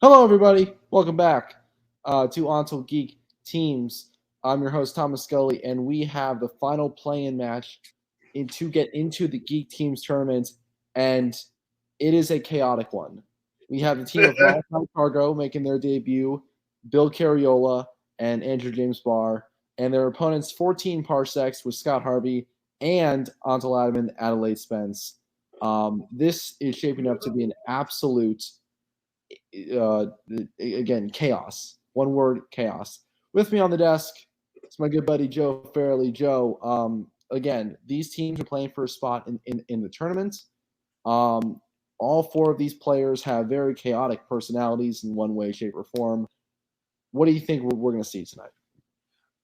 Hello, everybody. Welcome back to ONTL Geek Teams. I'm your host, Thomas Scully, and we have the final play-in match to get into the Geek Teams tournament, and it is a chaotic one. We have the team of Moloki Cargo making their debut, Bill Carriola and Andrew James Barr, and their opponents 14 Parsecs with Scott Harvey and ONTL admin Adelaide Spence. This is shaping up to be an absolute again, chaos. One word, chaos. With me on the desk, it's my good buddy Joe Farrelly. Joe, again, these teams are playing for a spot in the tournament. All four of these players have very chaotic personalities in one way, shape, or form. What do you think we're going to see tonight?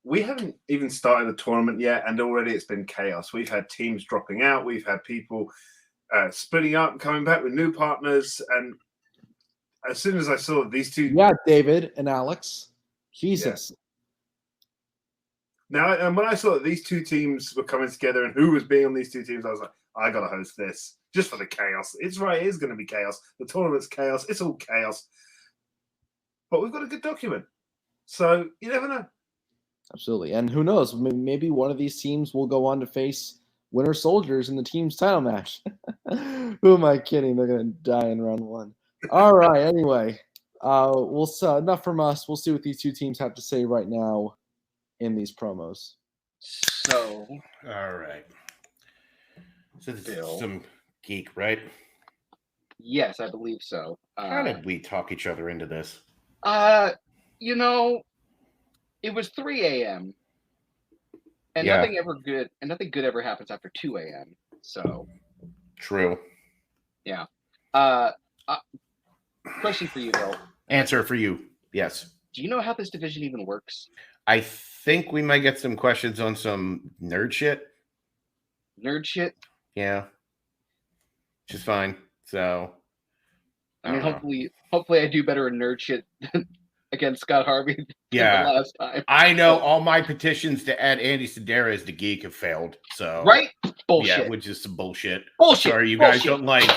We haven't even started the tournament yet, and already it's been chaos. We've had teams dropping out. We've had people splitting up and coming back with new partners, and as soon as I saw these two... Yeah, David and Alex. Jesus. Yeah. Now, and when I saw that these two teams were coming together and who was being on these two teams, I was like, I got to host this just for the chaos. It's right. It is going to be chaos. The tournament's chaos. It's all chaos. But we've got a good document. So you never know. Absolutely. And who knows? Maybe one of these teams will go on to face Winter Soldiers in the team's title match. Who am I kidding? They're going to die in round one. All right. Anyway, enough from us. We'll see what these two teams have to say right now in these promos. So, all right. So this is some Geek, right? Yes, I believe so. How did we talk each other into this? You know, it was 3 a.m. and nothing good ever happens after 2 a.m. So true. Yeah. Question for you, Bill. Answer for you. Yes. Do you know how this division even works? I think we might get some questions on some nerd shit. Nerd shit? Yeah. Which is fine. So I mean, hopefully I do better in nerd shit against Scott Harvey than the last time. I know all my petitions to add Andy Sedaris to Geek have failed. So right? Bullshit. Yeah, which is some bullshit. Bullshit. Sorry, you guys don't like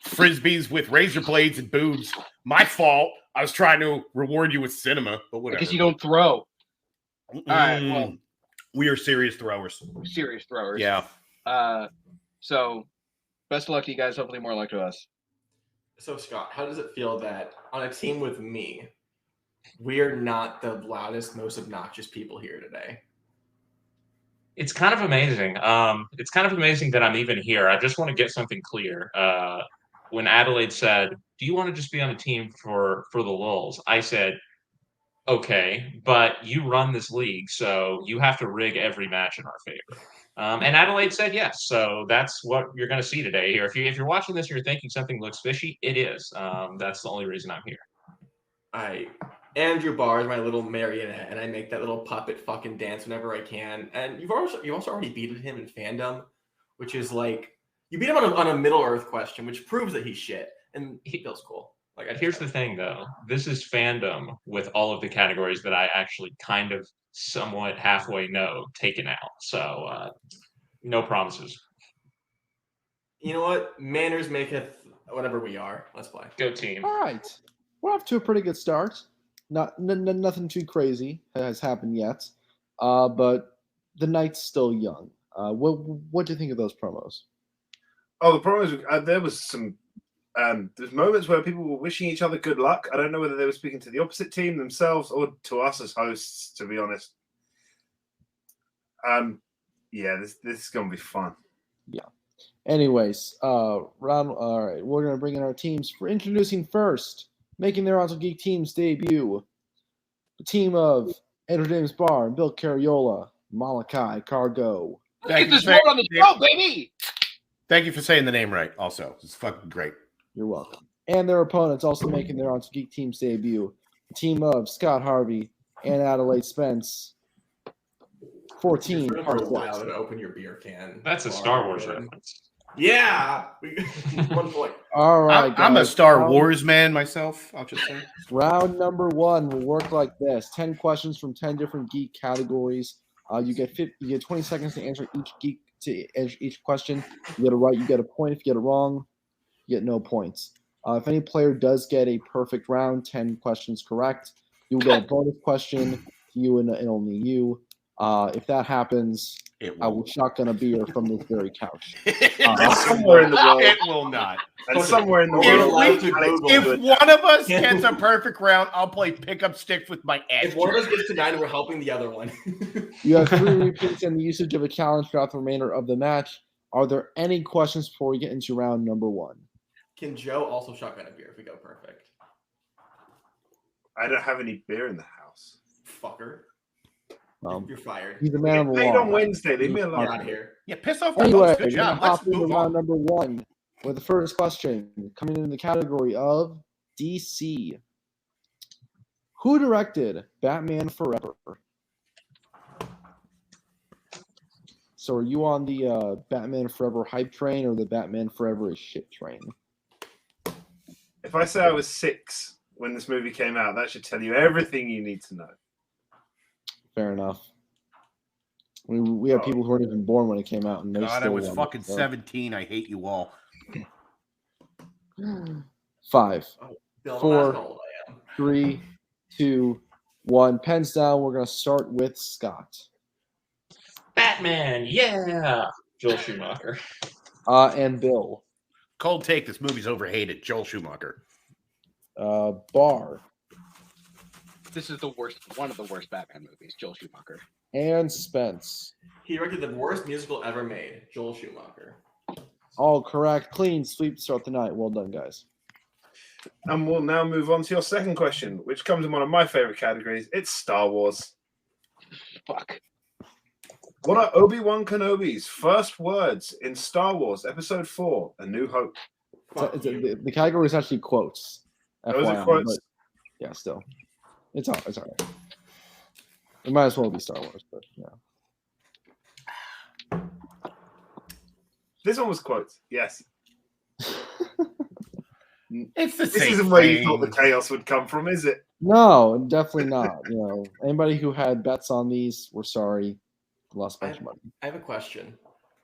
frisbees with razor blades and boobs. My fault. I was trying to reward you with cinema, but whatever. Because you don't throw. All right. Well, we are serious throwers. Serious throwers. Yeah. So, best of luck to you guys. Hopefully, more luck to us. So, Scott, how does it feel that on a team with me, we are not the loudest, most obnoxious people here today? It's kind of amazing. It's kind of amazing that I'm even here. I just want to get something clear. When Adelaide said, "Do you want to just be on a team for the lulz?" I said, "Okay, but you run this league, so you have to rig every match in our favor." And Adelaide said yes. So that's what you're going to see today here. If you're watching this and you're thinking something looks fishy, it is. That's the only reason I'm here. Andrew Barr is my little marionette, and I make that little puppet fucking dance whenever I can. And you've also already beaten him in fandom, which is like you beat him on a Middle Earth question, which proves that he's shit, and he feels cool. Here's the thing, though. This is fandom with all of the categories that I actually kind of somewhat halfway know taken out. So no promises. You know what? Manners maketh whatever we are. Let's play. Go team. All right. We're off to a pretty good start. Nothing too crazy has happened yet, but the night's still young. What do you think of those promos? Oh, the promos. There was some. There's moments where people were wishing each other good luck. I don't know whether they were speaking to the opposite team themselves or to us as hosts. To be honest. Yeah, this is gonna be fun. Yeah. Anyways, All right, we're gonna bring in our teams for introducing first. Making their ONTL Geek team's debut, the team of Andrew James Barr and Bill Carriola, Moloki Cargo. Let's get this vote on the show, baby! Thank you for saying the name right, also. It's fucking great. You're welcome. And their opponents also making their ONTL Geek team's debut, the team of Scott Harvey and Adelaide Spence. 14. For a while to open your beer can. That's a Star Wars reference. Yeah, 1 point. All right, I'm a Star Wars man myself. I'll just say. Round number 1 will work like this: 10 questions from 10 different geek categories. You get 20 seconds to answer each question. You get it right, you get a point. If you get it wrong, you get no points. If any player does get a perfect round, 10 questions correct, you will get a bonus question to you and only you. If that happens, I will shotgun a beer from this very couch. And somewhere in the world, It will not. and somewhere in the We're world, allowed to Alex Google will do If it. one of us gets a perfect round, I'll play pickup sticks with my ass. If one of us gets to 9, we're helping the other one. You have 3 repeats and the usage of a challenge throughout the remainder of the match. Are there any questions before we get into round number 1? Can Joe also shotgun a beer if we go perfect? I don't have any beer in the house. Fucker. You're fired. He's a We man get of the paid law. on Wednesday. Leave me Get alone. out of here. Yeah, piss off the Anyway, host. Good we're gonna job. Let's hop into move round on. number 1 with the first question coming in the category of DC. Who directed Batman Forever? So are you on the Batman Forever hype train or the Batman Forever is shit train? If I say I was 6 when this movie came out, that should tell you everything you need to know. Fair enough. We have people who weren't even born when it came out. And they God, I still was won, fucking so. 17. I hate you all. 5, Bill, Four. don't ask how old I am. 3, 2, 1. Pens down. We're going to start with Scott. Batman, yeah. Joel Schumacher. And Bill. Cold take. This movie's overhated. Joel Schumacher. Bar. This is the worst, one of the worst Batman movies, Joel Schumacher. And Spence. He directed the worst musical ever made, Joel Schumacher. All correct. Clean sweep to start the night. Well done, guys. And we'll now move on to your second question, which comes in one of my favorite categories. It's Star Wars. Fuck. What are Obi-Wan Kenobi's first words in Star Wars Episode 4, A New Hope? The category is actually quotes. Those FYI, are quotes. but yeah, still. It's all right. It might as well be Star Wars, but yeah. This one was quotes. Yes. It's the This same isn't where you thing. thought the chaos would come from, is it? No, definitely not. Anybody who had bets on these, we're sorry. Lost a bunch of money. I have a question.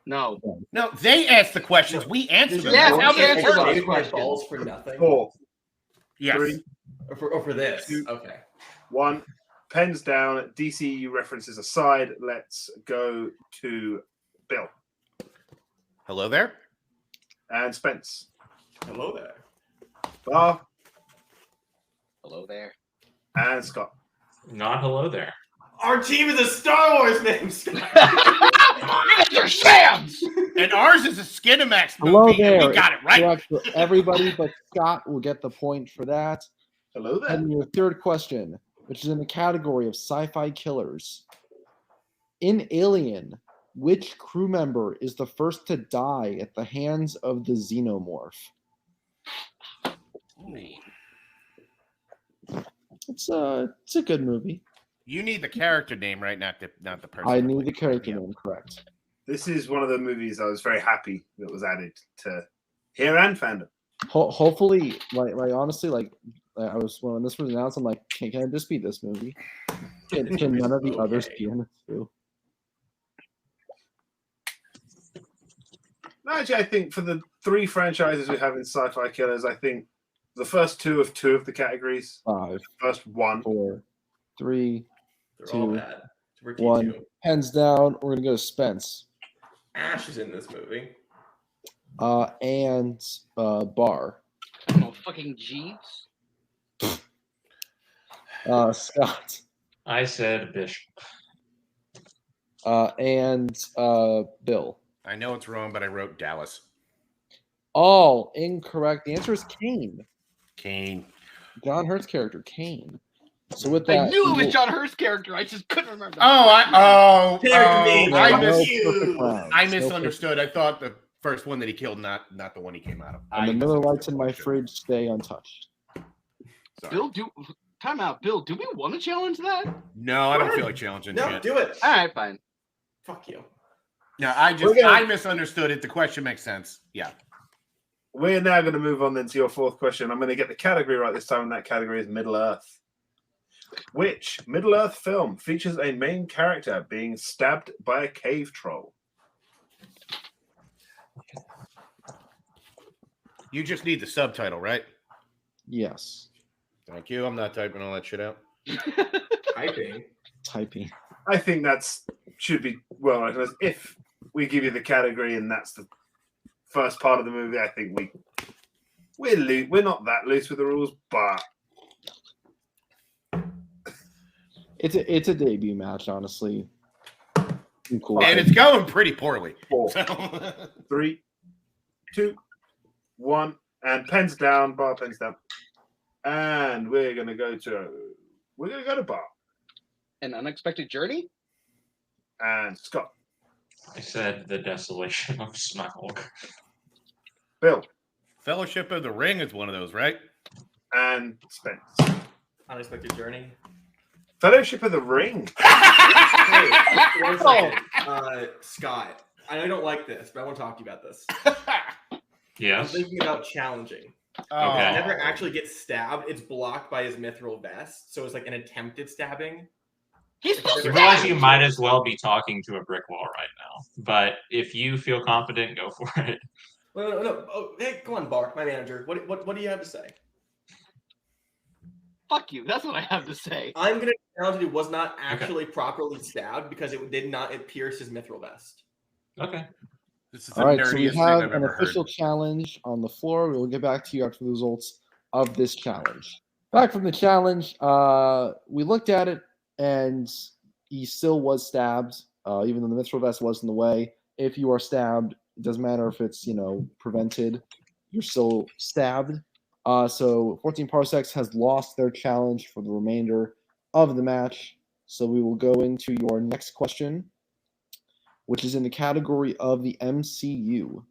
No. No, they asked the questions. We answered them. Yeah, Joel how many Schumacher answers? gave my balls for nothing? 4, Yes. 3, Or for this? Two. Okay. 1. Pens down. DCU references aside. Let's go to Bill Hello there. and Spence. Hello there. Bar Hello there. and Scott. Not hello there. Our team is a Star Wars name, Scott. Mr. Shams! And ours is a Skinamax movie. Hello and there. we got it right. Correct for everybody, but Scott will get the point for that. Hello there. And your third question, which is in the category of sci-fi killers. In Alien, which crew member is the first to die at the hands of the Xenomorph? It's a good movie. You need the character name, right? Not the person. I that knew played the it. character Yeah. name correct. This is one of the movies I was very happy that was added to here and fandom. Hopefully, like honestly, I was when this was announced, I'm like, can it just be this movie? Can none of the others be in it too? No, actually, I think for the 3 franchises we have in sci-fi killers, I think the first 2 of the categories. 5, First 1. 4, 3, They're all 2, bad. We're 1. T2. Hands down. We're gonna go to Spence. Ash is in this movie. And Bar. I don't know, fucking Jeeves? Scott. I said Bishop. And Bill. I know it's wrong, but I wrote Dallas. All incorrect. The answer is Kane. Kane. John Hurt's character, Kane. So with I that, knew it we was John Hurt's character. I just couldn't remember. Character name. will- I Fuck no you. perfect rounds. I No misunderstood. I thought the first one that he killed, not the one he came out of. And the I Miller Lights in misunderstood. my fridge stay untouched. Sorry. Bill, time out. Bill, do we want to challenge that? No, I don't feel like challenging No, shit. do it. All right, fine. Fuck you. No, I misunderstood it. The question makes sense. Yeah. We're now going to move on then to your 4th question. I'm going to get the category right this time, and that category is Middle Earth. Which Middle Earth film features a main character being stabbed by a cave troll? You just need the subtitle, right? Yes. Thank you. I'm not typing all that shit out. Typing. I think should be well recognized. If we give you the category and that's the first part of the movie, I think we're not that loose with the rules, but it's a debut match, honestly. Cool. And it's going pretty poorly. 4, 3, 2, 1, and pens down, bar pens down. And we're gonna go to bar. An Unexpected Journey? And Scott. I said The Desolation of Smaug. Bill. Fellowship of the Ring is one of those, right? And Spence. Unexpected Journey. Fellowship of the Ring. Hey, 1 second. Scott, I know you don't like this, but I want to talk to you about this. I'm Yes. thinking about challenging. Okay. He never actually gets stabbed. It's blocked by his mithril vest, so it's like an attempted stabbing. He's still You realize you might as well be talking to a brick wall right now. But if you feel confident, go for it. No. Oh, hey, come on, Bark, my manager. What do you have to say? Fuck you. That's what I have to say. I'm gonna challenge that he was not actually properly stabbed because it pierced his mithril vest. Okay. This is All the right, so nerdiest we thing have I've an ever official heard. challenge on the floor. We will get back to you after the results of this challenge. Back from the challenge, we looked at it, and he still was stabbed, even though the mithril vest was in the way. If you are stabbed, it doesn't matter if it's prevented. You're still stabbed. So 14 Parsecs has lost their challenge for the remainder of the match. So we will go into your next question, which is in the category of the MCU.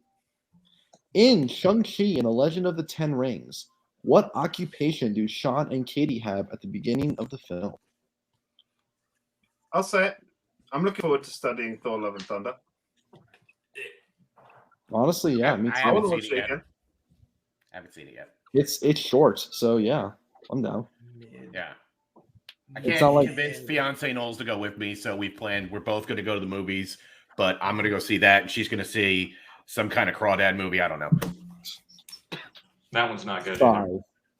In Shang-Chi and the Legend of the Ten Rings, what occupation do Sean and Katie have at the beginning of the film? I'll say it. I'm looking forward to studying Thor: Love and Thunder. Honestly, yeah, me I I too. want to haven't watch seen it it yet. again. I haven't seen it yet. It's short, so yeah, I'm down. Yeah. I It's can't not like- convince fiance Knowles to go with me, so we planned. We're both going to go to the movies, but I'm going to go see that, and she's going to see some kind of crawdad movie. I don't know. That one's not good. Five, Either.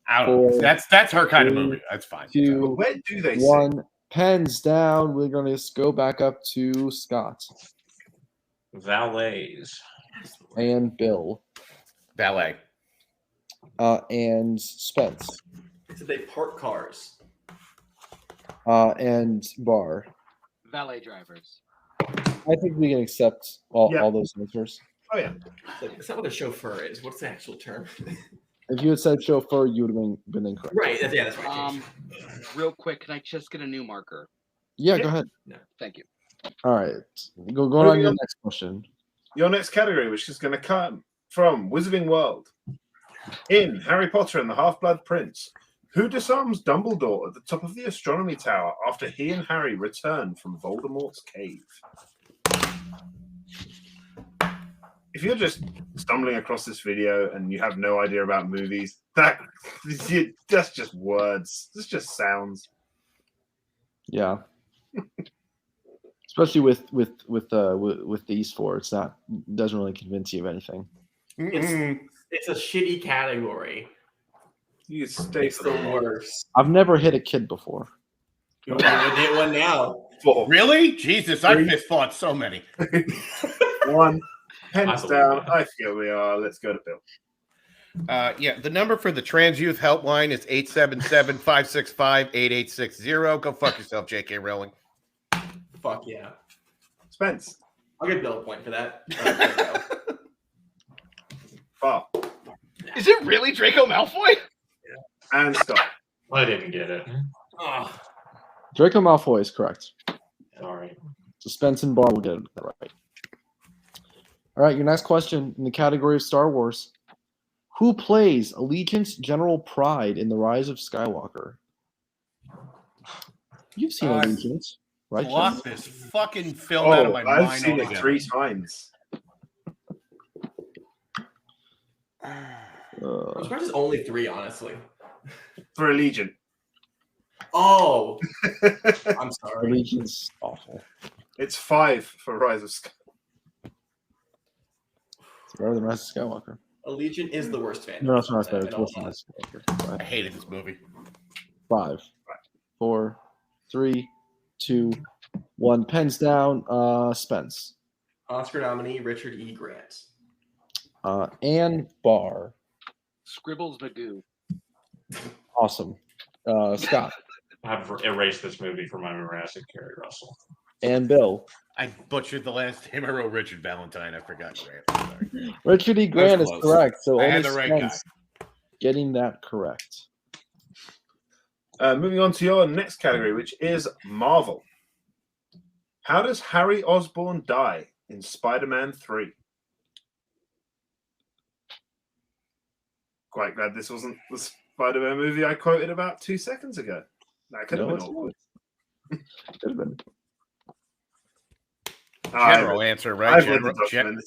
I don't know. Four, That's her kind of three, movie. That's fine. two, Where do they sing? one. Pens down. We're going to go back up to Scott Valets. and Bill Ballet. and Spence So they park cars. and Bar. Valet drivers. I think we can accept all those answers. Oh yeah. It's not what a chauffeur is. What's the actual term? If you had said chauffeur, you would have been incorrect. Right. That's right. Real quick, can I just get a new marker? Yeah, go ahead. Thank you. All right. Go on your next question. Your next category, which is going to come from Wizarding World. In Harry Potter and the Half-Blood Prince, who disarms Dumbledore at the top of the astronomy tower after he and Harry return from Voldemort's cave? If you're just stumbling across this video and you have no idea about movies, that's just words. That's just sounds. Yeah. Especially with these four, doesn't really convince you of anything. It's a shitty category. You stay It's for the the worst. I've never hit a kid before. You're gonna get one now. 4, Really? Jesus, I fist fought so many. 1. Pens I believe down. that. I feel we are. Let's go to Bill. Yeah, the number for the Trans Youth Helpline is 877-565-8860. Go fuck yourself, J.K. Rowling. Fuck yeah. Spence. I'll give Bill a point for that. Bar. Is it really Draco Malfoy? And Scott. I didn't get it. Oh, Draco Malfoy is correct. All right. So Spence and Bar will get it right. All right, your next question in the category of Star Wars. Who plays Allegiance General Pride in The Rise of Skywalker? You've seen Allegiance, right? Block this fucking film out of my mind. I've seen it altogether. 3 times. I'm surprised it's only 3, honestly. For Allegiant. Oh, I'm sorry. Allegiance, awful. It's 5 for Rise of Skywalker. It's better than Rise of Skywalker. Allegiant is the worst fan. No, it's not fair. I It's don't worse lie. than this. I hated this movie. 5, 4, 3, 2, 1. Pens down. Spence. Oscar nominee Richard E. Grant. Ann Barr. Scribbles Magoo. Awesome. Scott. I've erased this movie from my memory. I said Kerry Russell. And Bill. I butchered the last name. I wrote Richard Valentine. I forgot Grant. Sorry. Richard E. Grant is close. correct. So I only had the right guy. Spence getting that correct. Moving on to your next category, which is Marvel. How does Harry Osborn die in Spider-Man 3? Quite glad this wasn't the Spider-Man movie I quoted about 2 seconds ago. That could have been awkward. Could have been. General answer, right? I've read the document.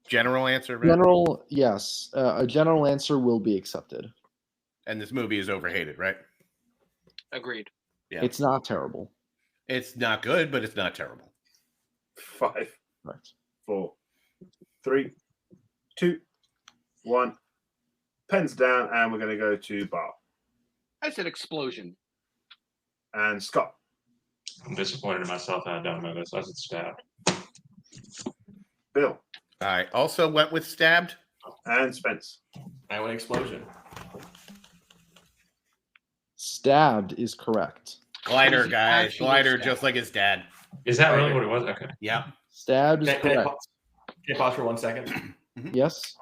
General answer, right? General, yes. A general answer will be accepted. And this movie is overhated, right? Agreed. Yeah. It's not terrible. It's not good, but it's not terrible. 5, Right. 4, 3, 2, 1. Pens down, and we're going to go to Bar. I said explosion. And Scott. I'm disappointed in myself that I don't know this. I said stabbed. Bill. I also went with stabbed. And Spence. I went explosion. Stabbed is correct. Glider, He guys. actually Glider, stabbed. just like his dad. Is that really what it was? Okay. Yeah. Stabbed is Can I correct. pause for 1 second? Yes.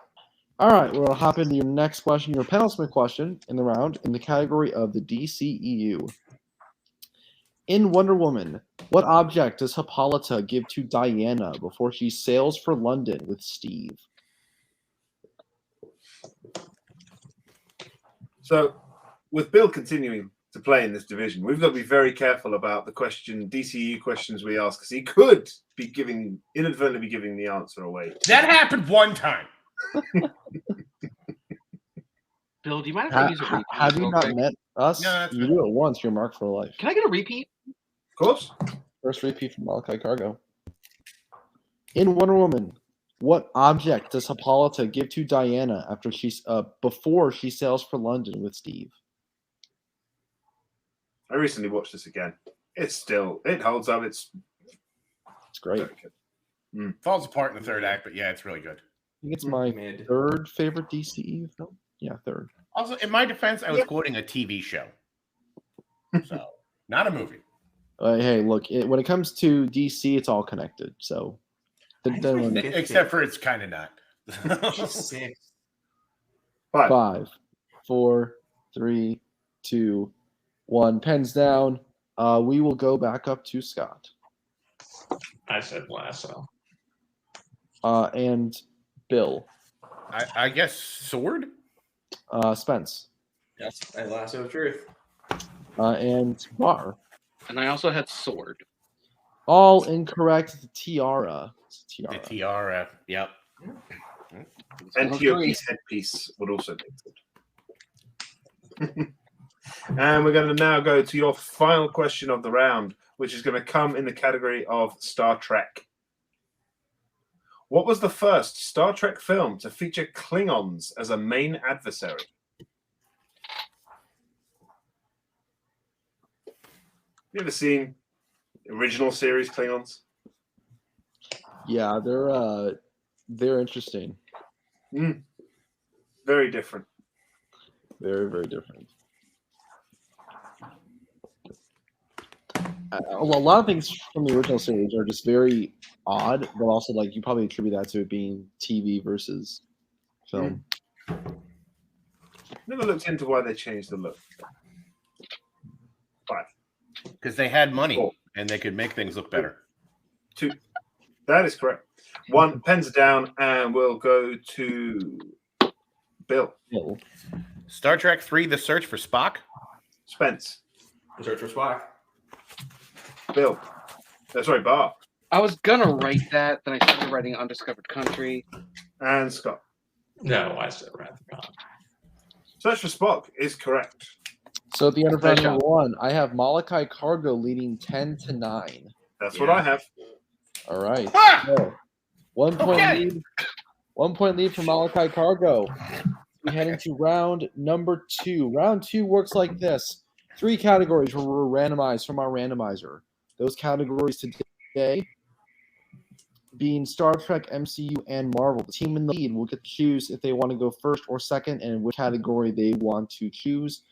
All right, we're going to hop into your next question, your penultimate question in the round in the category of the DCEU. In Wonder Woman, what object does Hippolyta give to Diana before she sails for London with Steve? So, with Bill continuing to play in this division, we've got to be very careful about the DCU questions we ask, because he could be inadvertently be giving the answer away. That happened one time. Bill, do you mind if I use a repeat? Have you real not quick? met us? No, that's You fine. do it once, you're marked for life. Can I get a repeat? Of course. First repeat from Moloki Cargo. In Wonder Woman, what object does Hippolyta give to Diana after before she sails for London with Steve? I recently watched this again. It holds up. It's It's great. very good. Falls apart in the third act, but yeah, it's really good. I think it's my Mid. third favorite DCEU film. Yeah, third. Also, in my defense, I was quoting a TV show. So, not a movie. Hey, look, when it comes to DC, it's all connected. So, Except for it's kind of not. 6. 5. 5, 4, 3, 2, 1. Pens down. We will go back up to Scott. I said lasso. And Bill. I guess sword? Spence. Yes, I lasso of truth. And Bar. And I also had sword. All incorrect. The tiara. It's a The tiara. tiara. Yep. And Tiopi's headpiece would also be good. And we're going to now go to your final question of the round, which is going to come in the category of Star Trek. What was the first Star Trek film to feature Klingons as a main adversary? You ever seen the original series Klingons? Yeah, they're interesting. Very different. Very, very different. A lot of things from the original series are just very odd, but also like you probably attribute that to it being TV versus film. Never looked into why they changed the look. 5. Because they had money 4. and they could make things look better. 2. That is correct. 1. Pens down, and we'll go to Bill. Bill. Star Trek 3, The Search for Spock. Spence. The search for Spock. Bill. Sorry, Bar. I was gonna write that, then I started writing Undiscovered Country. And Scott. No, I said Wrath of Khan. Search for Spock is correct. So at the end of round Nice number job. 1, I have Moloki Cargo leading 10-9. That's what I have. All right. Ah! So, 1 point Okay. lead 1 point lead for Moloki Cargo. We head into round number 2. Round 2 works like this. 3 categories were randomized from our randomizer. Those categories today being Star Trek, MCU, and Marvel. The team in the lead will get to choose if they want to go first or second and which category they want to choose.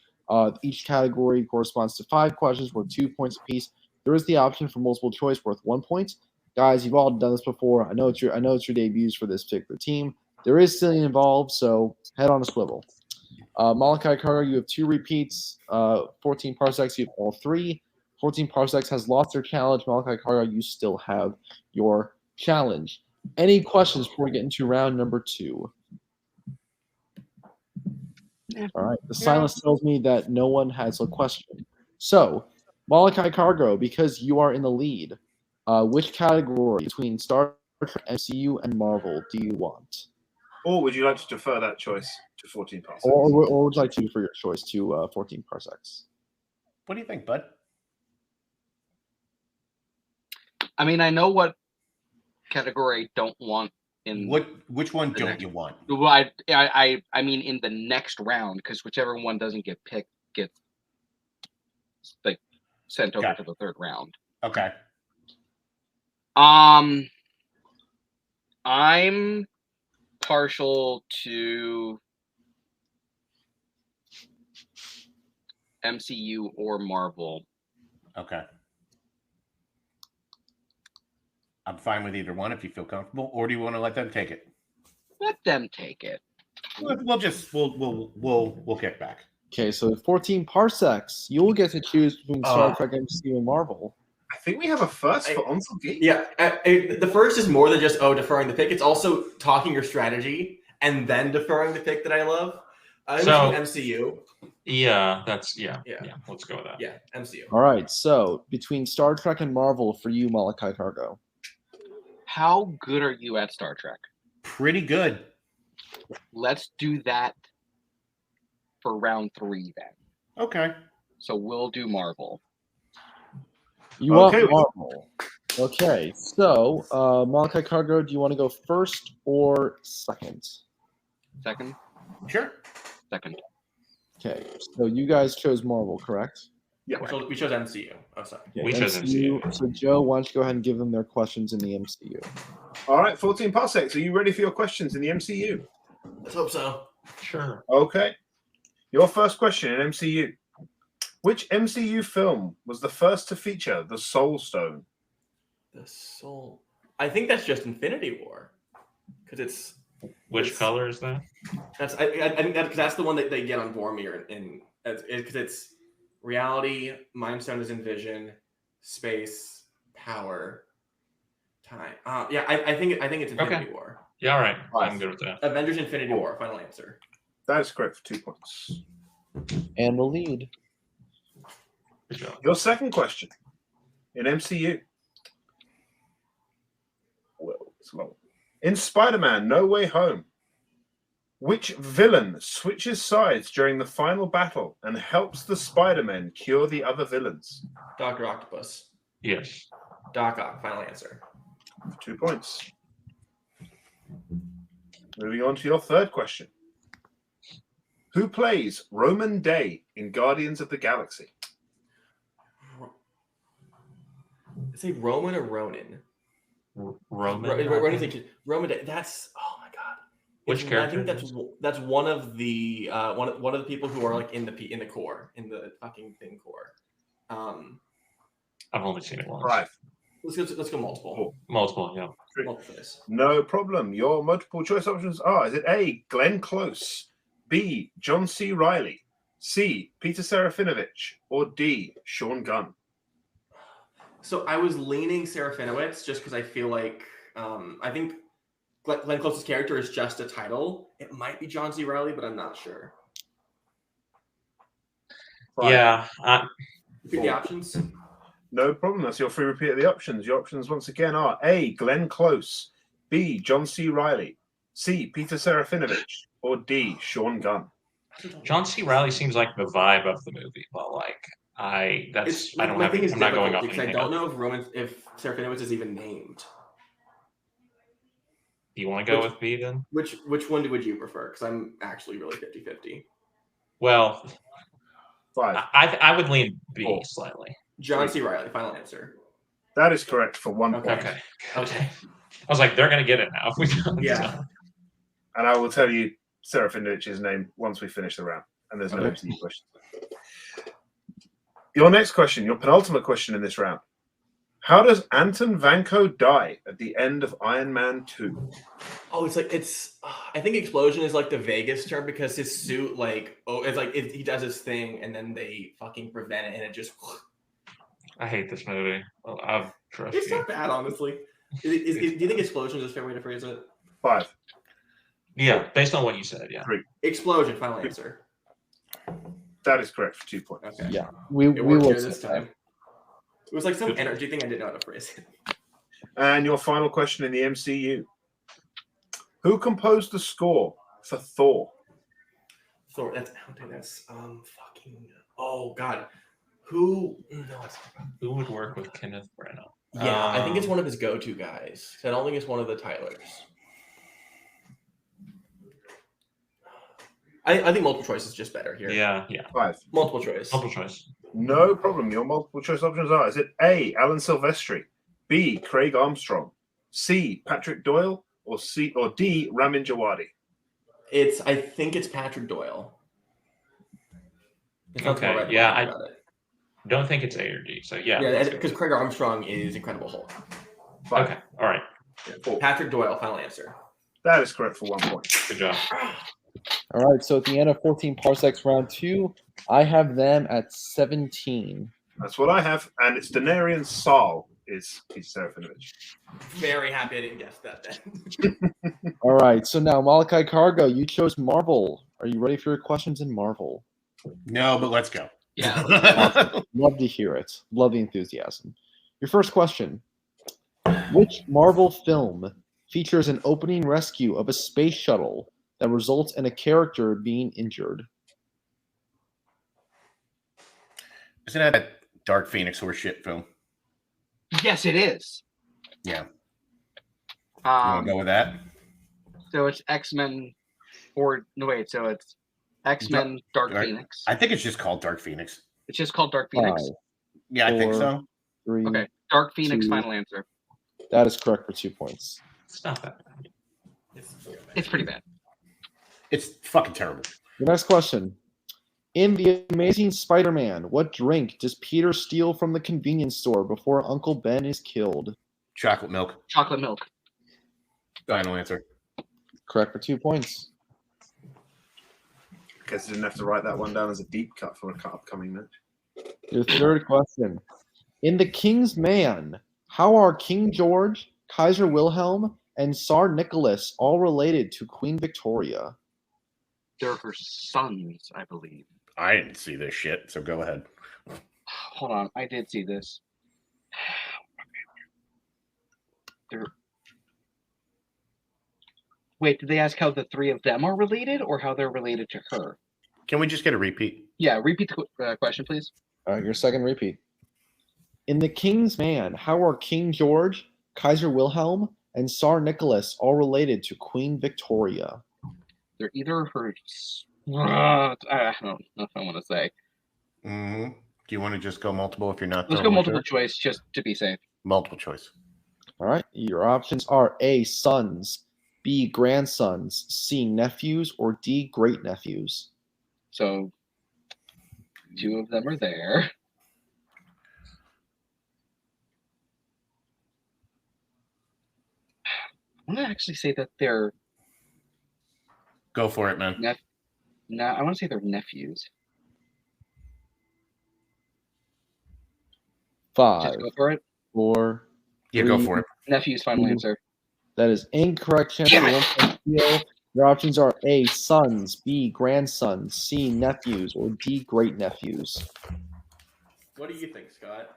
Each category corresponds to 5 questions worth 2 points apiece. There is the option for multiple choice worth 1 point. Guys, you've all done this before. I know it's your debuts for this particular team. There is stealing involved, so head on a swivel. Moloki Cargo, you have 2 repeats. 14 Parsecs, you have all 3. 14 Parsecs has lost their challenge. Moloki Cargo, you still have your challenge. Any questions before we get into round number 2? All right. The silence tells me that no one has a question. So, Moloki Cargo, because you are in the lead, which category between Star Trek, MCU, and Marvel do you want? Or would you like to defer that choice to 14 Parsecs? Or would you like to defer your choice to 14 Parsecs? What do you think, bud? I mean, I know what category I don't want in Which one don't you want? Well, I mean in the next round, because whichever one doesn't get picked gets like sent over to the third round. Okay. I'm partial to MCU or Marvel. Okay. I'm fine with either one if you feel comfortable, or do you want to let them take it? Let them take it. We'll kick back. Okay, so 14 Parsecs. You will get to choose between Star Trek, MCU, and Marvel. I think we have a first for ONTL Geek. Yeah, the first is more than just deferring the pick. It's also talking your strategy and then deferring the pick that I love. So MCU. Yeah, that's yeah. Let's go with that. Yeah, MCU. All right, so between Star Trek and Marvel for you, Moloki Cargo. How good are you at Star Trek? Pretty good. Let's do that for round 3 then. Okay. So we'll do Marvel. You want Marvel. Okay, so Moloki Cargo, do you want to go first or second? Second? Sure. Second. Okay, so you guys chose Marvel, correct? Yeah, we chose MCU. Oh, sorry. Okay, We chose MCU. So Joe, why don't you go ahead and give them their questions in the MCU? All right, 14 Parsecs. Are you ready for your questions in the MCU? Let's hope so. Sure. Okay. Your first question in MCU. Which MCU film was the first to feature the Soul Stone? The Soul. I think that's just Infinity War, because it's. Which color is that? That's I think that's the one that they get on Vormir because it's reality, Mind Stone is in vision, space, power, time. Yeah, I think it's Infinity War. Yeah, all right. I'm good with that. Avengers Infinity War, final answer. That is correct for 2 points. And the lead. Good job. Your second question in MCU. Well, it's long. In Spider-Man No Way Home, which villain switches sides during the final battle and helps the Spider-Men cure the other villains? Dr. Octopus. Yes. Doc Ock, final answer. 2 points. Moving on to your third question. Who plays Rhoman Day in Guardians of the Galaxy? Say Roman or Ronan? Rhoman. Roman Day. That's my god. Which character? I think that's one of the one of the people who are like in the core, in the fucking thing core. I've only seen it once. Right. Let's go multiple. Multiple, yeah. Multiple choice. No problem. Your multiple choice options are: is it A, Glenn Close, B, John C. Reilly, C, Peter Serfalinowicz, or D, Sean Gunn? So I was leaning Serfalinowicz just because I feel like I think Glenn Close's character is just a title. It might be John C. Reilly, but I'm not sure. Right. Yeah. Repeat the options. No problem. That's your free repeat of the options. Your options once again are A, Glenn Close, B, John C. Reilly, C, Peter Serfalinowicz, or D, Sean Gunn. John C. Reilly seems like the vibe of the movie, but I'm not going off because I don't know if Serfalinowicz is even named. Do you want to go with B then? Which one would you prefer? Because I'm actually really 50-50. Well, 5. I would lean B 4. slightly. John C. Reilly, final answer. That is correct for 1 point. Okay. Okay. I was like, they're gonna get it now. If we don't. Yeah. And I will tell you Serafinovich's name once we finish the round. And there's no MCU questions. Your next question, your penultimate question in this round. How does Anton Vanko die at the end of Iron Man 2? Oh, I think explosion is like the vaguest term because his suit, he does his thing and then they fucking prevent it and it just. I hate this movie. Well, I've trust It's you. not bad, honestly. Do you think explosion is a fair way to phrase it? 5. Yeah, based on what you said, yeah. 3. Explosion, final answer. That is correct for 2 points. Okay. Yeah, we It worked will here this time. It was like some energy thing I didn't know how to phrase it. And your final question in the MCU. Who composed the score for Thor? Thor, that's fucking. Oh God, who? No, it's not. Who would work with Kenneth Branagh? Yeah, I think it's one of his go-to guys. I don't think it's one of the Tylers. I think multiple choice is just better here. Yeah. 5. Multiple choice. Multiple choice. No problem. Your multiple choice options are: is it A, Alan Silvestri, B, Craig Armstrong, C, Patrick Doyle, or D, Ramin Djawadi? I think it's Patrick Doyle. Okay, Right yeah, about it. Don't think it's A or D. So yeah. Yeah, because Craig Armstrong is Incredible Hulk. 5. Okay. All right. 4. Patrick Doyle, final answer. That is correct for 1 point. Good job. All right, so at the end of 14 Parsecs round 2, I have them at 17. That's what I have, and it's Denarian Saul is Serafinovich. Very happy I didn't guess that then. All right, so now Moloki Cargo, you chose Marvel. Are you ready for your questions in Marvel? No, but let's go. Yeah. Love to hear it. Love the enthusiasm. Your first question. Which Marvel film features an opening rescue of a space shuttle that results in a character being injured? Isn't that a Dark Phoenix horseshit film? Yes, it is. Yeah. You want to go with that? So it's X-Men, so it's X-Men Dark Phoenix. I think it's just called Dark Phoenix. It's just called Dark Phoenix. 5, Yeah, I think 4, so. 3. Okay, Dark Phoenix, 2. final answer. That is correct for 2 points. It's not that bad. It's pretty bad. It's fucking terrible. Your next question. In The Amazing Spider-Man, what drink does Peter steal from the convenience store before Uncle Ben is killed? Chocolate milk. Chocolate milk. Final answer. Correct for 2 points. Guess I didn't have to write that one down as a deep cut for an upcoming match. Your third question. In The King's Man, how are King George, Kaiser Wilhelm, and Tsar Nicholas all related to Queen Victoria? They're her sons, I believe. I didn't see this shit, so go ahead. Hold on, I did see this. Wait, did they ask how the three of them are related or how they're related to her? Can we just get a repeat? Yeah, repeat the question, please. Your second repeat. In The King's Man, how are King George, Kaiser Wilhelm, and Tsar Nicholas all related to Queen Victoria? They're either her. I don't know if I want to say. Mm-hmm. Do you want to just go multiple if you're not? Let's go multiple choice just to be safe. Multiple choice. All right. Your options are A, sons, B, grandsons, C, nephews, or D, great-nephews. So, 2 of them are there. I want to actually say that they're. Go for it, man. No, I want to say they're nephews. 5, Just go for it. 4. Yeah, 3, go for it. Nephews, final answer. That is incorrect. Chance for 1 point steal. Your options are A, sons, B, grandsons, C, nephews, or D, great-nephews. What do you think, Scott?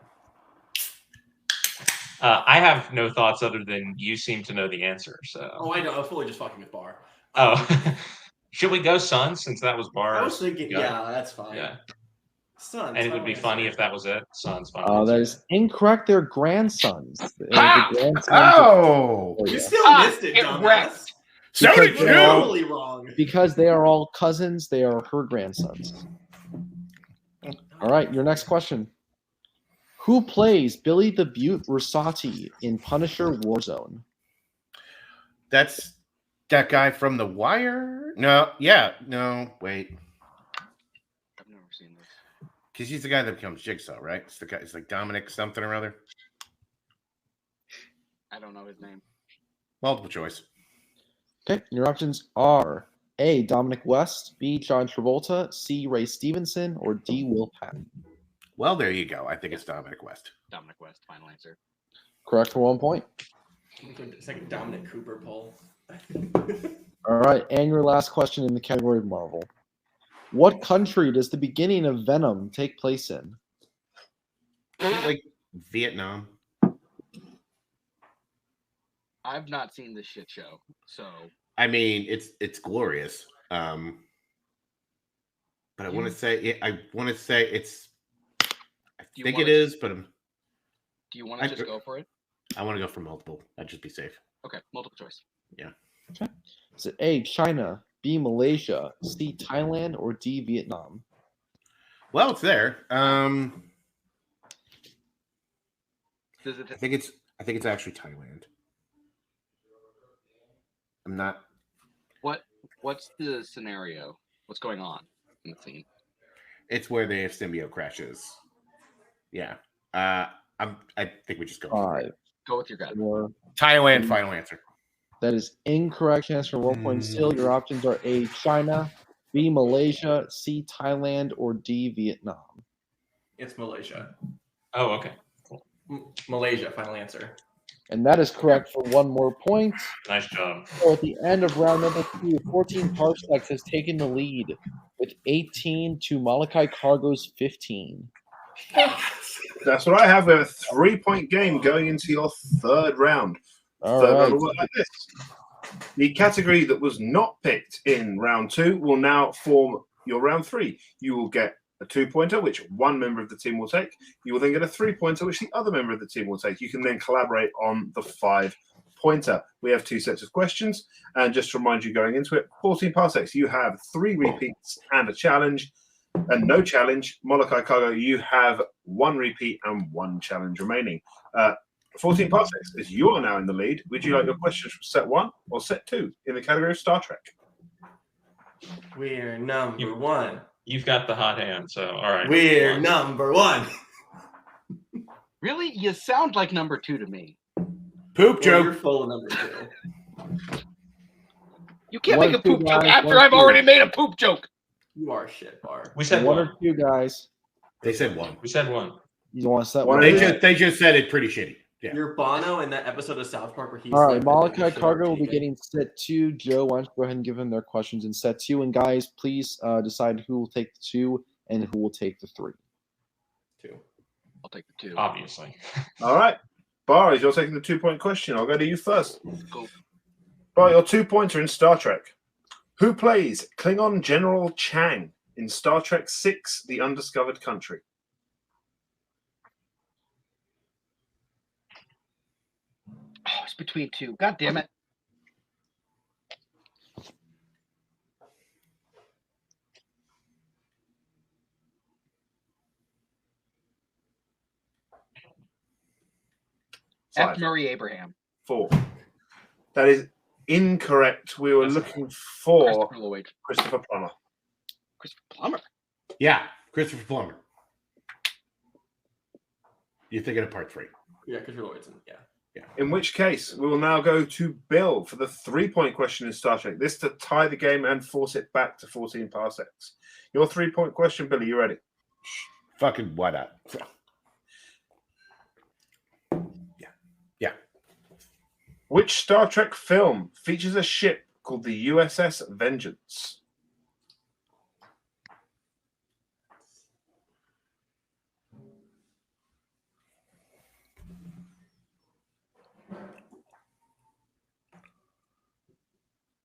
I have no thoughts other than you seem to know the answer. So. Oh, I know. I was fully just fucking with Bar. Oh, should we go Sun since that was Bar? I was thinking, yeah, that's fine. Yeah. Sons. And it would be funny if that was it. Sons. That is incorrect. They're grandsons. Ha! The grandsons Oh, You of- still missed it, get dumbass. wrecked. so Because did You're they're all- you. totally wrong. because they are all cousins. They are her grandsons. All right, your next question. Who plays Billy the Butte Rosati in Punisher Warzone? That's that guy from The Wire. No, wait, I've never seen this. because he's the guy that becomes Jigsaw, right? It's the guy. It's like Dominic something or other. I don't know his name. Multiple choice. Okay, your options are A. Dominic West, B. John Travolta, C. Ray Stevenson, or D. Will Patton. Well, there you go. I think it's Dominic West. Dominic West, final answer. Correct for 1 point. It's like a Dominic Cooper poll. All right, and your last question in the category of Marvel. What country does the beginning of Venom take place in? Like Vietnam. I've not seen this shit show, so I mean, it's glorious. But I want to say it's. I Do you think wanna- it is, but do you want to just go for it? I want to go for multiple. I'd just be safe. Okay, multiple choice. Is it A. China, B. Malaysia, C. Thailand, or D. Vietnam? Well, it's there. Does it? I think it's actually Thailand. I'm not. What's the scenario? What's going on in the scene? It's where the symbiote crashes. Yeah. I think we just go for it. 5, Go with your gut. 4. Thailand. Final answer. That is incorrect. Chance for 1 point still. Your options are A. China, B. Malaysia, C. Thailand, or D. Vietnam. It's Malaysia. Oh, okay. Malaysia, final answer. And that is correct for 1 more point. Nice job. So at the end of round number 2, 14 Parsecs has taken the lead with 18 to Moloki Cargo's 15. That's what I have. We have a 3-point game going into your third round. All Third round right. will work like this. The category that was not picked in round 2 will now form your round 3. You will get a 2-pointer, which one member of the team will take. You will then get a 3-pointer, which the other member of the team will take. You can then collaborate on the 5-pointer. We have 2 sets of questions. And just to remind you going into it, 14 Parsecs, you have 3 repeats and a challenge. And no challenge. Moloki Cargo, you have 1 repeat and 1 challenge remaining. 14 Parsecs, as you are now in the lead, would you like your questions from set 1 or set 2 in the category of Star Trek? We're number 1. You've got the hot hand, so all right. We're number 1. Really? You sound like number 2 to me. Poop Well, you're joke. full of number 2. You can't One, make a two, poop joke guys, after one, I've two. already made a poop joke. You are shit, Bar. We said 1 one. or 2 guys. They said 1. We said one. You want to set One one? of They just said it pretty shitty. Yeah. You're Bono in that episode of South Park where he's All right, like, Moloki shit Cargo on will be TV. getting set 2. Joe, why don't you go ahead and give them their questions in set 2. And guys, please decide who will take the 2 and who will take the 3. 2. I'll take the 2. Obviously. All right. Bar, as you're taking the 2-point question, I'll go to you first. Go. Bar, your 2-pointer in Star Trek. Who plays Klingon General Chang in Star Trek VI, The Undiscovered Country? Oh, it's between 2. God damn it. F. 5, Murray Abraham. 4. That is incorrect. We were That's looking for Christopher Lloyd. Christopher Plummer. Christopher Plummer. Yeah. Christopher Plummer. You're thinking of part 3. Yeah, because you're Lloyd's. Yeah. In which case, we will now go to Bill for the 3-point question in Star Trek. This to tie the game and force it back to 14 Parsecs. Your 3-point question, Billy, you ready? Fucking why not? Yeah. Which Star Trek film features a ship called the USS Vengeance?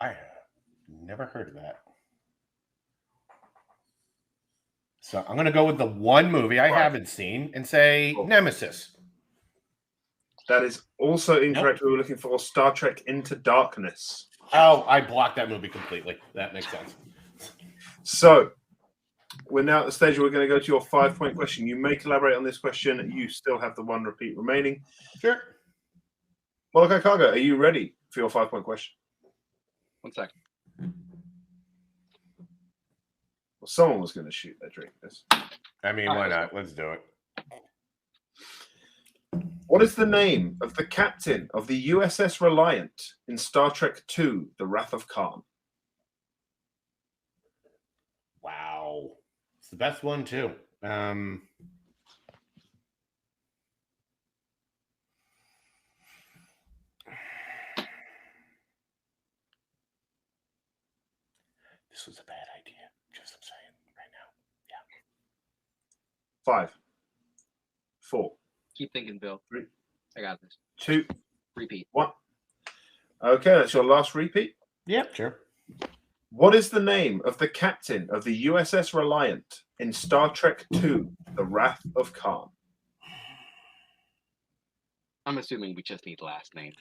I have never heard of that. So I'm going to go with the one movie I haven't seen and say Nemesis. That is also incorrect. We were looking for Star Trek Into Darkness. Oh, I blocked that movie completely. That makes sense. So we're now at the stage where we're going to go to your 5-point question. You may collaborate on this question. You still have the one repeat remaining. Sure. Moloki Cargo, are you ready for your 5-point question? 1 second. Well, someone was going to shoot that drink. I mean, why not? Let's do it. What is the name of the captain of the USS Reliant in Star Trek II, The Wrath of Khan? Wow. It's the best one, too. This was a bad idea. Just I'm saying right now. Yeah. 5, 4. Keep thinking, Bill. 3. I got this. 2. Repeat. 1. Okay, that's your last repeat. Yep, sure. What is the name of the captain of the USS Reliant in Star Trek II, The Wrath of Khan? I'm assuming we just need last name.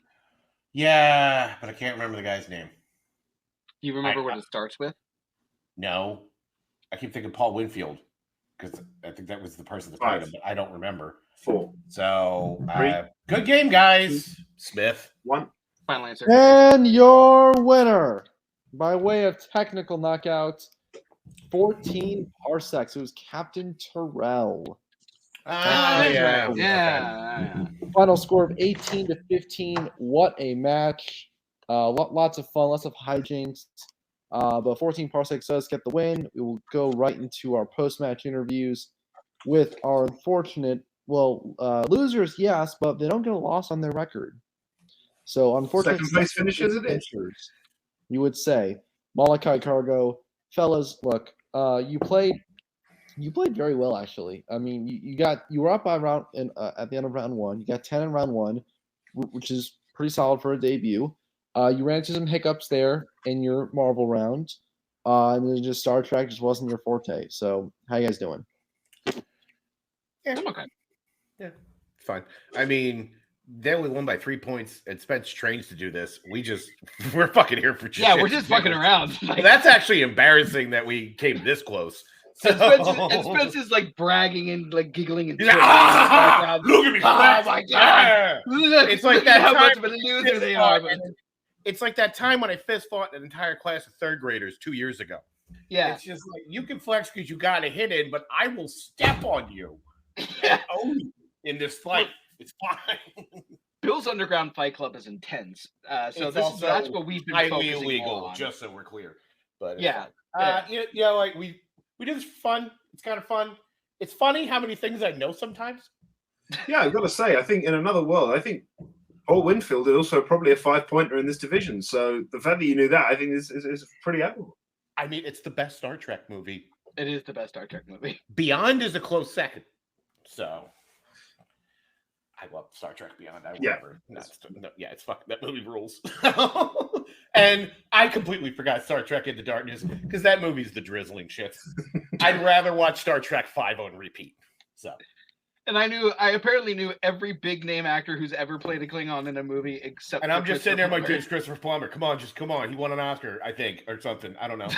Yeah, but I can't remember the guy's name. Do you remember what it starts with? No. I keep thinking Paul Winfield because I think that was the person that played him, but I don't remember. 4. So, 3. Good game, guys. Smith. 1. Final answer. And your winner, by way of technical knockout, 14 Parsecs. It was Captain Terrell. Yeah. Final score of 18-15. What a match. Lots of fun, lots of hijinks. But 14 Parsecs does get the win. We will go right into our post-match interviews with our unfortunate, losers, yes, but they don't get a loss on their record. So, unfortunately, second place finishers it is. You would say. Moloki Cargo, fellas, look, you played very well, actually. I mean, you were up by round at the end of round 1. You got 10 in round 1, which is pretty solid for a debut. You ran into some hiccups there in your Marvel round, and then just Star Trek just wasn't your forte. So, how you guys doing? Yeah, I'm okay. Yeah, it's fine. I mean, they only won by 3 points. It spent trains to do this. We're fucking here for just we're just fucking around. That's actually embarrassing that we came this close. So... And Spence is like bragging and like giggling and look at me! Oh my god! It's like that how time much of a loser they are. It's like that time when I fist fought an entire class of 3rd graders 2 years ago. Yeah, it's just like you can flex because you got a hit in, but I will step on you in this fight. It's fine. Bill's Underground Fight Club is intense. So that's what we've been highly focusing illegal, on. just so we're clear. But yeah, like we do this for fun. It's kind of fun. It's funny how many things I know sometimes. Yeah, I've got to say, I think in another world, I think Paul Winfield is also probably a 5-pointer in this division. So the fact that you knew that, I think is pretty admirable. I mean, it's the best Star Trek movie. It is the best Star Trek movie. Beyond is a close second. So I love Star Trek Beyond. It's fucking, that movie rules. And I completely forgot Star Trek Into Darkness because that movie's the drizzling shit. I'd rather watch Star Trek 5 on repeat. So, and I apparently knew every big name actor who's ever played a Klingon in a movie except. And I'm just sitting there, my dude's Christopher Plummer. Come on. He won an Oscar, I think, or something. I don't know.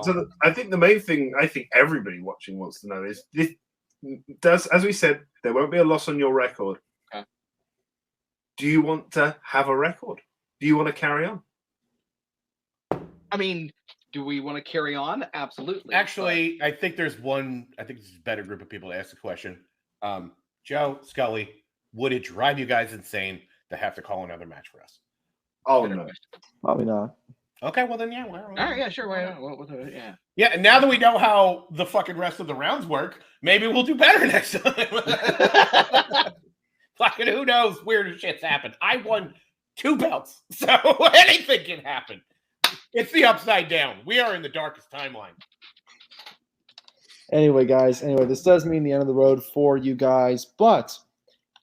So I think the main thing I think everybody watching wants to know is this. As we said, there won't be a loss on your record. Okay. Do you want to have a record? Do you want to carry on? I mean, do we want to carry on? Absolutely. Actually, I think there's one. I think this is a better group of people to ask the question. Joe, Scully, would it drive you guys insane to have to call another match for us? Oh no, Probably not. Okay, well then, yeah. All right, yeah, sure. Why not? Yeah. Yeah, and now that we know how the fucking rest of the rounds work, maybe we'll do better next time. Fucking who knows? Weirder shit's happened. I won 2 belts, so anything can happen. It's the upside down. We are in the darkest timeline. Anyway, guys. This does mean the end of the road for you guys. But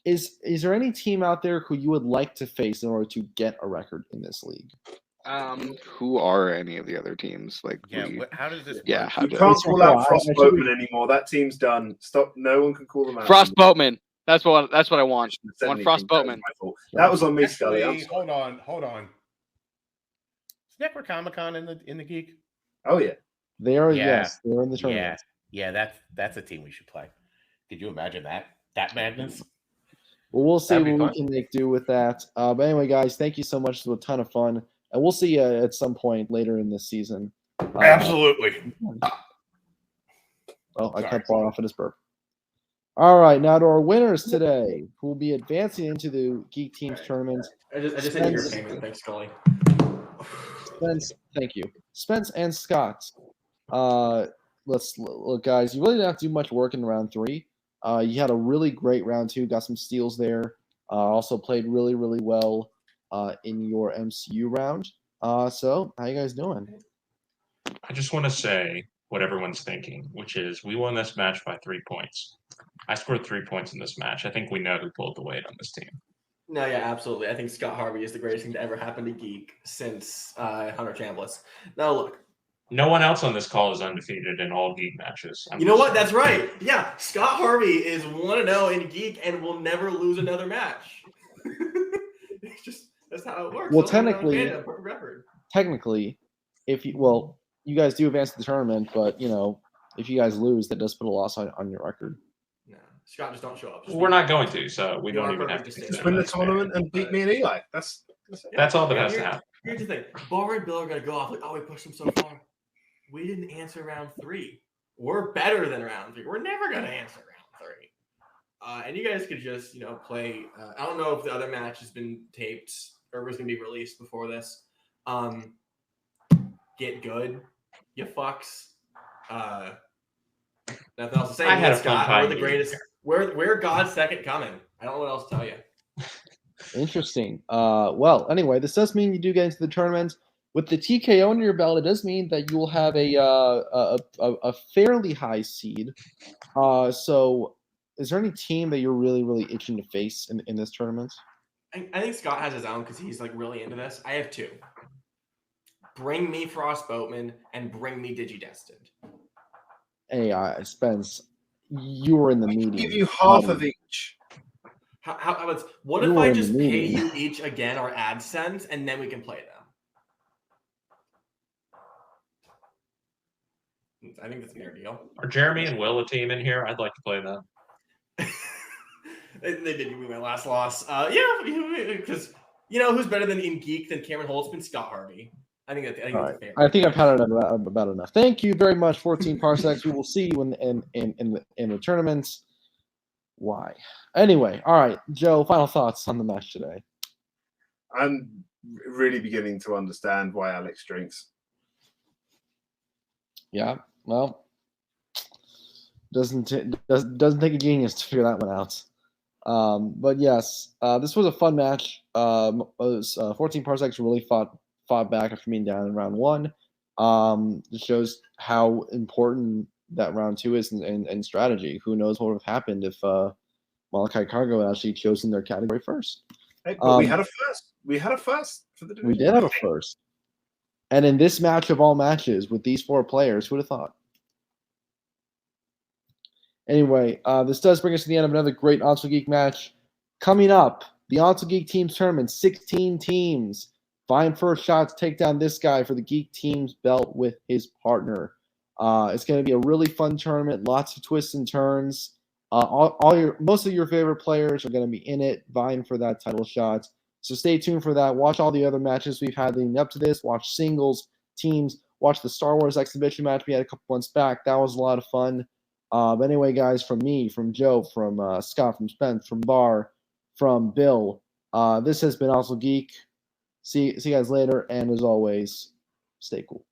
is there any team out there who you would like to face in order to get a record in this league? Who are any of the other teams? Like, how does this work? Yeah, how You do can't call out Frostboatman anymore. That team's done. Stop. No one can call them out. Frostboatman. That's what I want. I want Anything. Frostboatman. That was on me, Scully. Actually, hold on. Is Necrocomicon in the Geek? Oh yeah. They are. Yes, they're in the tournament. Yeah. That's a team we should play. Could you imagine that madness? Well, we'll see what we can make do with that. But anyway, guys, thank you so much. It was a ton of fun. And we'll see you at some point later in this season. Absolutely. Well, I cut Bart off at his burp. All right, now to our winners today, who will be advancing into the Geek Teams tournament. I just didn't hear payment. Thanks, Scully. Spence, thank you. Spence and Scott. Let's look, guys. You really didn't have to do much work in round 3. You had a really great round 2. Got some steals there. Also played really, really well in your MCU round. So how you guys doing? I just want to say what everyone's thinking, which is we won this match by 3 points. I scored 3 points in this match. I think we know who pulled the weight on this team. No, yeah, absolutely. I think Scott Harvey is the greatest thing to ever happen to Geek since Hunter Chambliss. Now, look. No one else on this call is undefeated in all Geek matches. You know what? That's right. Yeah, Scott Harvey is 1-0 in Geek and will never lose another match. It's just that's how it works. Well, technically, if you guys do advance to the tournament, but if you guys lose, that does put a loss on your record. No, Scott, just don't show up. We're not going to, so we don't even have to just win the tournament and beat me and Eli. That's all that has to happen. Here's the thing: Bar and Bill are gonna go off like, "Oh, we pushed them so far. We didn't answer round 3. We're better than round 3. We're never gonna answer round 3." And you guys could just, play. I don't know if the other match has been taped or was gonna be released before this. Get good, you fucks. Nothing else to say. I had a Scott. fun We're the greatest. We're God's second coming. I don't know what else to tell you. Interesting. Well, anyway, this does mean you do get into the tournament. With the TKO under your belt, it does mean that you will have a fairly high seed. So is there any team that you're really, really itching to face in this tournament? I think Scott has his own because he's really into this. I have 2. Bring me Frostboatman and bring me Digidestined. Hey, Spence, you were in the meeting. I'll give you half of each. What if I just pay you each again our AdSense and then we can play them? I think that's a fair deal. Are Jeremy and Will a team in here? I'd like to play them. They did give me my last loss. Yeah, because who's better in Geek than Cameron Holtzman? Scott Harvey. I think that's fair. I think I've had it about enough. Thank you very much, 14 Parsecs. We will see you in the tournaments. Why? Anyway, all right, Joe. Final thoughts on the match today. I'm really beginning to understand why Alex drinks. Yeah, well, doesn't take a genius to figure that one out. But yes, this was a fun match. 14 Parsecs really fought back after being down in round 1. It shows how important that round 2 is in strategy. Who knows what would have happened if Moloki Cargo had actually chosen their category first. Hey, but we had a first. We had a first for the division. We did have a first. And in this match of all matches with these 4 players, who would have thought? Anyway, this does bring us to the end of another great ONTL Geek match. Coming up, the ONTL Geek Teams tournament, 16 teams. Vying for a shot to take down this guy for the Geek Teams belt with his partner. It's going to be a really fun tournament. Lots of twists and turns. Most of your favorite players are going to be in it, vying for that title shot. So stay tuned for that. Watch all the other matches we've had leading up to this. Watch singles, teams. Watch the Star Wars exhibition match we had a couple months back. That was a lot of fun. But anyway, guys, from me, from Joe, from Scott, from Spence, from Bar, from Bill, this has been ONTL Geek. See you guys later. And as always, stay cool.